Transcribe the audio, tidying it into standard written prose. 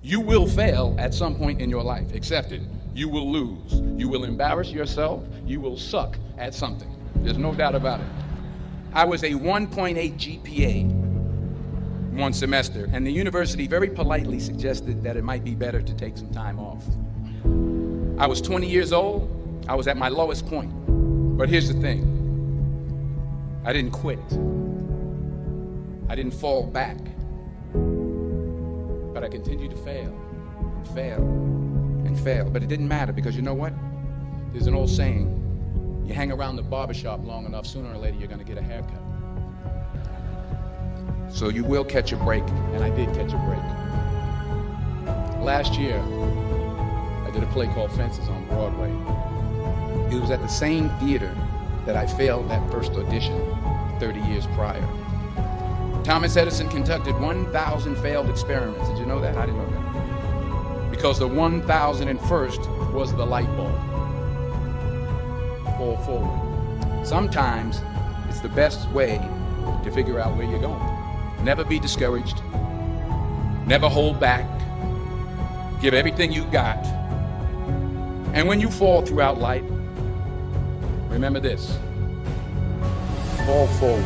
You will fail at some point in your life. Accept it. You will lose. You will embarrass yourself. You will suck at something. There's no doubt about it. I was a 1.8 GPA one semester, and the university very politely suggested that it might be better to take some time off. I was 20 years old. I was at my lowest point. But here's the thing. I didn't quit. I didn't fall back. But I continued to fail and fail and fail. But it didn't matter, because you know what? There's an old saying, you hang around the barbershop long enough, sooner or later you're going to get a haircut. So you will catch a break, and I did catch a break. Last year, I did a play called Fences on Broadway. It was at the same theater that I failed that first audition 30 years prior. Thomas Edison conducted 1,000 failed experiments. Did you know that? I didn't know that. Because the 1,001st was the light bulb. Fall forward. Sometimes it's the best way to figure out where you're going. Never be discouraged. Never hold back. Give everything you got. And when you fall throughout life, remember this: fall forward.